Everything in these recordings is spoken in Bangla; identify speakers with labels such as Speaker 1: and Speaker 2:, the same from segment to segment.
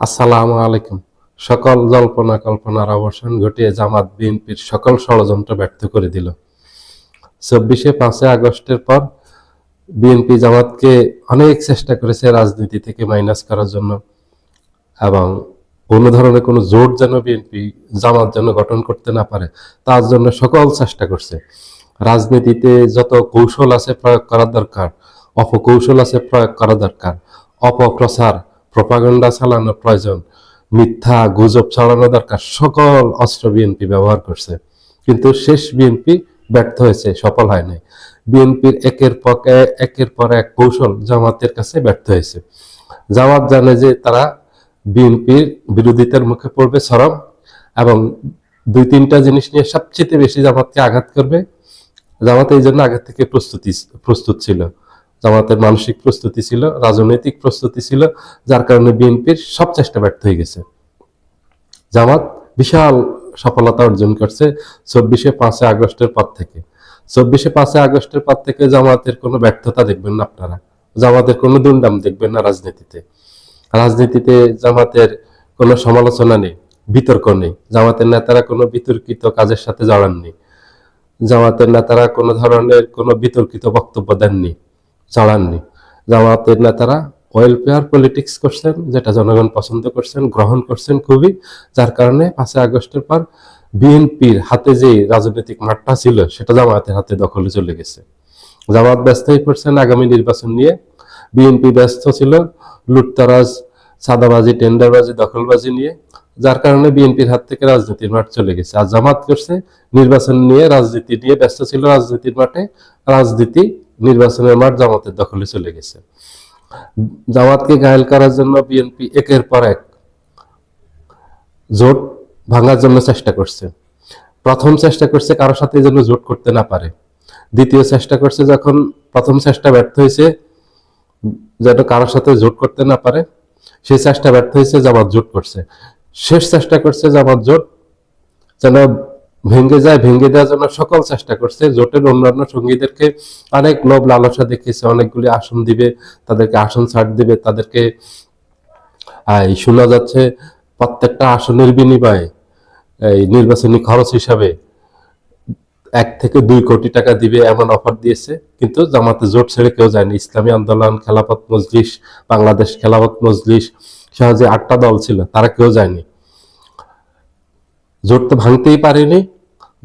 Speaker 1: আসসালামু আলাইকুম। সকল জল্পনা কল্পনার অবসান ঘটিয়ে জামাত বিএনপির সকল ষড়যন্ত্র ব্যর্থ করে দিল। 5ই আগস্টের পর বিএনপি জামাতকে অনেক চেষ্টা করেছে রাজনীতি থেকে মাইনাস করার জন্য, এবং কোনো ধরনের কোনো জোট যেন বিএনপি জামাত যেন গঠন করতে না পারে তার জন্য সকল চেষ্টা করছে। রাজনীতিতে যত কৌশল আছে প্রয়োগ করা দরকার, অপকৌশল আছে প্রয়োগ করা দরকার, অপপ্রচার প্রপাগান্ডা চালানো প্রয়োজন, মিথ্যা গুজব চালানো দরকার, সকল অস্ত্র বিএনপি ব্যবহার করছে। কিন্তু শেষ বিএনপি ব্যর্থ হয়েছে, সফল হয় নাই। বিএনপির একের পর এক কৌশল জামাতের কাছে ব্যর্থ হয়েছে। জামাত জানে যে তারা বিএনপির বিরোধিতার মুখে পড়বে চরম, এবং দুই তিনটা জিনিস নিয়ে সবচেয়ে বেশি জামাতকে আঘাত করবে। জামাত এই জন্য আগে থেকে প্রস্তুত ছিল। জামাতের মানসিক প্রস্তুতি ছিল, রাজনৈতিক প্রস্তুতি ছিল, যার কারণে বিএনপির সব চেষ্টা ব্যর্থ হয়ে গেছে। জামাত বিশাল সফলতা অর্জন করছে 5ই আগস্টের পর থেকে। 5ই আগস্টের পর থেকে জামাতের কোনো ব্যর্থতা দেখবেন না আপনারা, জামাতের কোনো দুর্নাম দেখবেন না রাজনীতিতে জামাতের কোনো সমালোচনা নেই, বিতর্ক নেই, জামাতের নেতারা কোনো বিতর্কিত কাজের সাথে জড়াননি, জামাতের নেতারা কোনো ধরনের কোনো বিতর্কিত বক্তব্য দেননি, চালাননি। জামাতের নেতারা ওয়েলফেয়ার পলিটিক্স করছেন, যেটা জনগণ পছন্দ করছেন, গ্রহণ করছেন খুবই, যার কারণে 5ই আগস্টের পর বিএনপির হাতে যে রাজনৈতিক মাঠটা ছিল সেটা জামাতের হাতে দখলে চলে গেছে। জামাত ব্যস্ত হয়ে পড়ছেন আগামী নির্বাচন নিয়ে, বিএনপি ব্যস্ত ছিল লুটতরাজ, সাদাবাজি, টেন্ডারবাজি, দখলবাজি নিয়ে, যার কারণে বিএনপির হাত থেকে রাজনীতির মাঠ চলে গেছে। আর জামাত করছে নির্বাচন নিয়ে, রাজনীতি নিয়ে ব্যস্ত ছিল রাজনীতির মাঠে, রাজনীতি নির্বাচনের মাঠ জামাতের দখলে চলে গেছে। জামাতকে ঘায়েল করার জন্য বিএনপি একের পর এক জোট ভাঙার জন্য চেষ্টা করছে। প্রথম চেষ্টা করছে কারোর সাথে যেন জোট করতে না পারে। দ্বিতীয় চেষ্টা করছে, যখন প্রথম চেষ্টা ব্যর্থ হয়েছে যেন কারোর সাথে জোট করতে না পারে, সেই চেষ্টা ব্যর্থ হয়েছে, জামাত জোট করছে। শেষ চেষ্টা করছে জামাত জোট যেন ভেঙে যায়, ভেঙে দেওয়ার জন্য সকল চেষ্টা করছে। জোটের অন্যান্য সঙ্গীদেরকে অনেক লোভ লালসা দেখিয়েছে, অনেকগুলি আসন দিবে, তাদেরকে আসন ছাড় দিবে, তাদেরকে শোনা যাচ্ছে প্রত্যেকটা আসনের বিনিময়ে এই নির্বাচনী খরচ হিসাবে 1 থেকে 2 কোটি টাকা দিবে, এমন অফার দিয়েছে। কিন্তু জামাতে জোট ছেড়ে কেউ যায়নি। ইসলামী আন্দোলন, খেলাফত মজলিস, বাংলাদেশ খেলাফত মজলিস সহ যে 8টা দল ছিল তারা কেউ যায়নি। জোট তো ভাঙতেই পারেনি,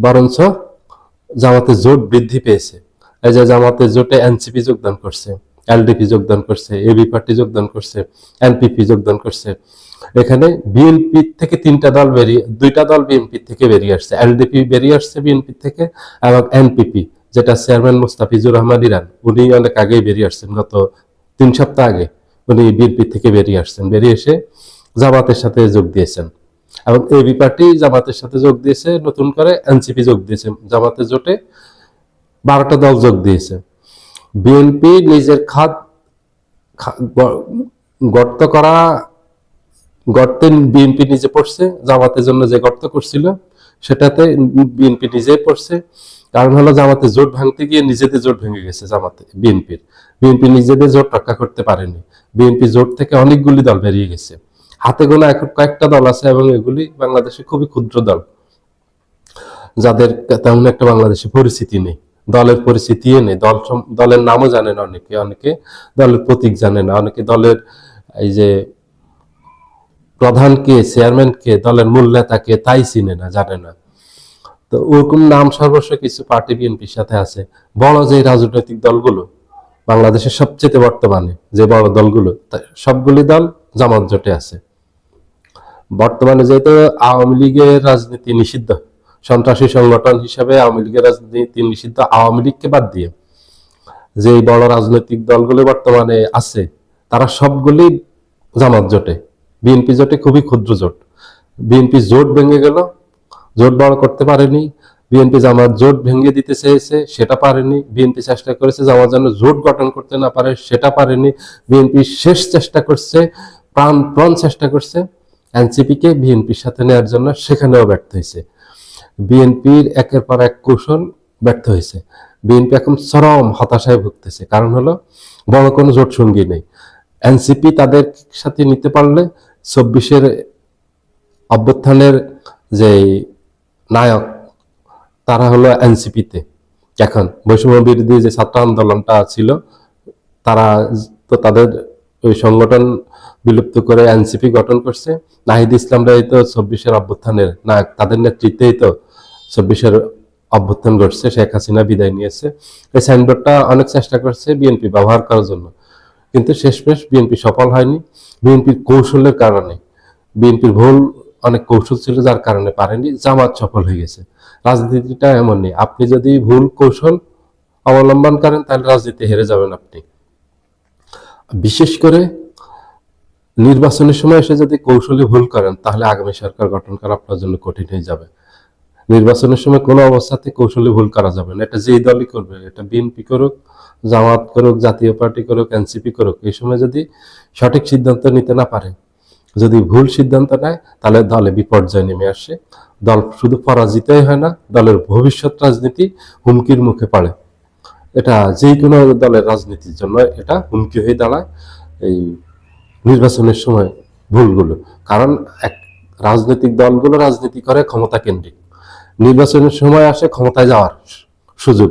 Speaker 1: বরঞ্চ জামাতে জোট বৃদ্ধি পেয়েছে। এই যে জামাতে জোটে এনসিপি যোগদান করছে, এলডিপি যোগদান করছে, এবি পার্টি যোগদান করছে, এনপিপি যোগদান করছে। এখানে বিএনপি থেকে 3টা দল দুইটা দল বিএনপি থেকে বেরিয়ে আসছে। এলডিপি বেরিয়ে আসছে বিএনপি থেকে, এবং এনপিপি যেটা চেয়ারম্যান মুস্তাফিজুর রহমান ইরান, উনি অনেক আগেই বেরিয়ে আসছেন, গত 3 সপ্তাহ আগে উনি বিএনপি থেকে বেরিয়ে আসছেন, বেরিয়ে এসে জামাতের সাথে যোগ দিয়েছেন। এবং এবি পার্টি জামাতের সাথে যোগ দিয়েছে, নতুন করে এনসিপি যোগ দিয়েছে। জামাতের জোটে 12টা দল যোগ দিয়েছে। বিএনপি নিজের গর্ত করা, গর্তে বিএনপি নিজে পড়ছে। জামাতের জন্য যে গর্ত করছিল সেটাতে বিএনপি নিজেই পড়ছে। কারণ হলো জামাতে জোট ভাঙতে গিয়ে নিজেদের জোট ভেঙে গেছে। বিএনপি নিজেদের জোট রক্ষা করতে পারেনি। বিএনপি জোট থেকে অনেকগুলি দল বেরিয়ে গেছে, হাতে গোনা এখন কয়েকটা দল আছে, এবং এগুলি বাংলাদেশে খুবই ক্ষুদ্র দল, যাদের তেমন একটা বাংলাদেশে পরিস্থিতি নেই, দলের পরিস্থিতি নেই, দলের নামও জানে না, অনেকে দলের প্রতীক জানে না, অনেকে দলের এই যে প্রধান কে, চেয়ারম্যান কে, দলের মূল নেতা কে তাই চিনে না, জানে না। তো ওরকম নাম সর্বস্ব কিছু পার্টি বিএনপির সাথে আছে। বড় যে রাজনৈতিক দলগুলো বাংলাদেশের সবচেয়ে বর্তমানে যে বড় দলগুলো, সবগুলি দল জামাত জোটে আছে। বর্তমানে যেহেতু আওয়ামী লীগের রাজনীতি নিষিদ্ধ, সন্ত্রাসী সংগঠন হিসাবে আওয়ামী লীগের রাজনীতি নিষিদ্ধ, আওয়ামী লীগকে বাদ দিয়ে যে বড় রাজনৈতিক দলগুলো বর্তমানে আছে তারা সবগুলি জামাত জোটে। বিএনপি জোটে খুবই ক্ষুদ্র জোট। বিএনপি জোট ভেঙে গেল, জোট বড় করতে পারেনি। বিএনপি জামাত জোট ভেঙে দিতে চেয়েছে, সেটা পারেনি। বিএনপি চেষ্টা করেছে জামাত যেন জোট গঠন করতে না পারে, সেটা পারেনি। বিএনপি শেষ চেষ্টা করছে, প্রাণ চেষ্টা করছে এনসিপিকে বিএনপির সাথে নেওয়ার জন্য, সেখানেও ব্যর্থ হয়েছে। বিএনপির একের পর এক কৌশল ব্যর্থ হয়েছে। বিএনপি এখন চরম হতাশায় ভুগতেছে। কারণ হলো বড় কোনো জোট সঙ্গী নেই। এনসিপি তাদের সাথে নিতে পারলে চব্বিশের অভ্যুত্থানের যে নায়ক তারা হলো এনসিপিতে। এখন বৈষম্য বিরোধী যে ছাত্র আন্দোলনটা ছিল, তারা তো তাদের ওই সংগঠন বিলুপ্ত করে এনসিপি গঠন করছে। নাহিদ ইসলামরাই তো চব্বিশের অভ্যুত্থানের নায়ক, তাদের নেতৃত্বেই তো চব্বিশের অভ্যুত্থান ঘটছে, শেখ হাসিনা বিদায় নিয়েছে। এই সাইনবোর্ডটা অনেক চেষ্টা করছে বিএনপি ব্যবহার করার জন্য, কিন্তু শেষমেশ বিএনপি সফল হয়নি। বিএনপির কৌশলের কারণে, বিএনপির ভুল অনেক কৌশল ছিল যার কারণে পারেনি, জামাত সফল হয়ে গেছে। রাজনীতিটা এমন নেই, আপনি যদি ভুল কৌশল অবলম্বন করেন তাহলে রাজনীতি হেরে যাবেন আপনি। বিশেষ করে নির্বাচনের সময় এসে যদি কৌশলে ভুল করেন তাহলে আগামী সরকার গঠন করা আপনার জন্য কঠিন হয়ে যাবে। নির্বাচনের সময় কোনো অবস্থাতে কৌশলে ভুল করা যাবে না, এটা যেই দলই করবে, এটা বিএনপি করুক, জামাত করুক, জাতীয় পার্টি করুক, এনসিপি করুক, এই সময় যদি সঠিক সিদ্ধান্ত নিতে না পারে, যদি ভুল সিদ্ধান্ত নেয়, তাহলে দলে বিপর্যয় নেমে আসে। দল শুধু পরাজিতই হয় না, দলের ভবিষ্যৎ রাজনীতি হুমকির মুখে পড়ে। এটা যে কোনো দলের রাজনীতির জন্য এটা হুমকি হয়ে দাঁড়ায় এই নির্বাচনের সময় ভুলগুলো। কারণ এক রাজনৈতিক দলগুলো রাজনীতি করে ক্ষমতা কেন্দ্রিক, নির্বাচনের সময় আসে ক্ষমতায় যাওয়ার সুযোগ।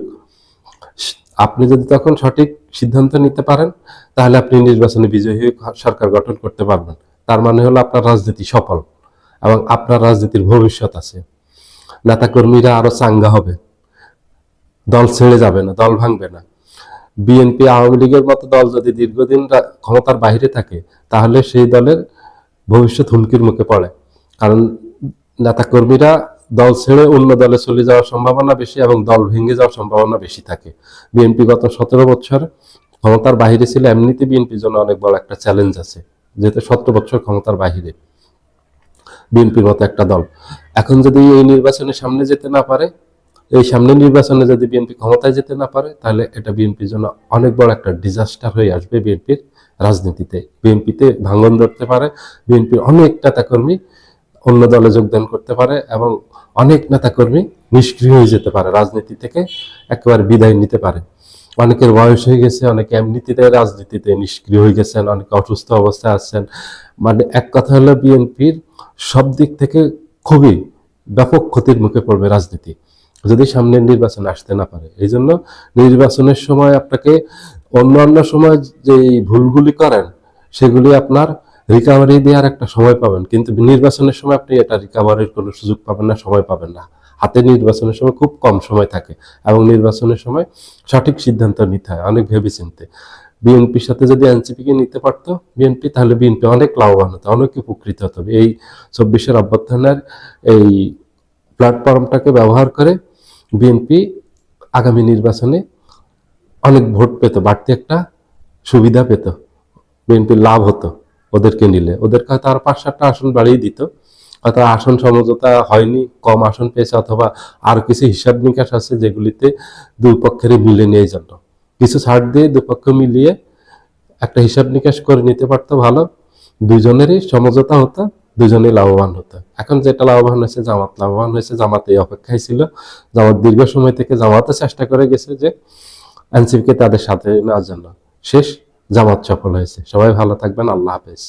Speaker 1: আপনি যদি তখন সঠিক সিদ্ধান্ত নিতে পারেন তাহলে আপনি নির্বাচনে বিজয়ী হয়ে সরকার গঠন করতে পারবেন। তার মানে হলো আপনার রাজনীতি সফল এবং আপনার রাজনীতির ভবিষ্যৎ আছে। নেতাকর্মীরা আরো চাঙ্গা হবে, দল ছেড়ে যাবে না, দল ভাঙবে না। বিএনপি আওয়ামী লীগের মতো দল যদি দীর্ঘদিন ক্ষমতার বাইরে থাকে তাহলে সেই দলের ভবিষ্যৎ হুমকির মুখে পড়ে। কারণ নেতাকর্মীরা দল ছেড়ে অন্য দলে চলে যাওয়ার সম্ভাবনা বেশি এবং দল ভেঙে যাওয়ার সম্ভাবনা বেশি থাকে। বিএনপি গত 17 বছর ক্ষমতার বাহিরে ছিল, এমনিতে বিএনপির জন্য অনেক বড় একটা চ্যালেঞ্জ আছে, যেহেতু 17 বছর ক্ষমতার বাহিরে বিএনপির মতো একটা দল। এখন যদি এই নির্বাচনের সামনে যেতে না পারে, এই সামনে নির্বাচনে যদি বিএনপি ক্ষমতায় যেতে না পারে, তাহলে এটা বিএনপির জন্য অনেক বড় একটা ডিজাস্টার হয়ে আসবে। বিএনপির রাজনীতিতে, বিএনপিতে ভাঙন ধরতে পারে, বিএনপির অনেক নেতাকর্মী অন্য দলে যোগদান করতে পারে এবং অনেক নেতাকর্মী নিষ্ক্রিয় হয়ে যেতে পারে, রাজনীতি থেকে একেবারে বিদায় নিতে পারে। অনেকের বয়স হয়ে গেছে, অনেকে এমনিতে রাজনীতিতে নিষ্ক্রিয় হয়ে গেছেন, অনেকে অসুস্থ অবস্থায় আছেন। মানে এক কথা হলো বিএনপির সব দিক থেকে খুবই ব্যাপক ক্ষতির মুখে পড়বে রাজনীতি যদি সামনের নির্বাচনে আসতে না পারে। এই জন্য নির্বাচনের সময় আপনাকে অন্য সময় যে ভুলগুলি করেন সেগুলি আপনার রিকাভারি দেওয়ার একটা সময় পাবেন, কিন্তু নির্বাচনের সময় আপনি এটা রিকাভারির কোনো সুযোগ পাবেন না, সময় পাবেন না। হাতে নির্বাচনের সময় খুব কম সময় থাকে এবং নির্বাচনের সময় সঠিক সিদ্ধান্ত নিতে হয় অনেক ভেবেচিন্তে। বিএনপির সাথে যদি এনসিপিকে নিতে পারতো বিএনপি, তাহলে বিএনপি অনেক লাভবান হতো, অনেক উপকৃত হতো। এই 24-এর অভ্যুত্থানের এই প্ল্যাটফর্মটাকে ব্যবহার করে বিএনপি আগামী নির্বাচনে অনেক ভোট পেত, বাড়তি একটা সুবিধা পেত, বিএনপির লাভ হতো ওদেরকে নিলে। ওদেরকে হয়তো আর 5-7টা আসন বাড়িয়ে দিত, হয়তো আসন সমঝোতা হয়নি, কম আসন পেয়েছে, অথবা আর কিছু হিসাব নিকাশ আছে যেগুলিতে দুই পক্ষেরই মিলে নিয়ে যেত, কিছু ছাড় দিয়ে দুপক্ষ মিলিয়ে একটা হিসাব নিকাশ করে নিতে পারতো, ভালো দুজনেরই সমঝোতা হতো, দুজনেই লাভবান হতো। এখন যেটা লাভবান হয়েছে জামাত, লাভবান হয়েছে জামাত, এই অপেক্ষায় ছিল। জামাত দীর্ঘ সময় থেকে জামাতে চেষ্টা করে গেছে যে এনসিপিকে তাদের সাথে নেওয়ার জন্য, শেষ জামাত সফল হয়েছে। সবাই ভালো থাকবেন, আল্লাহ হাফেজ।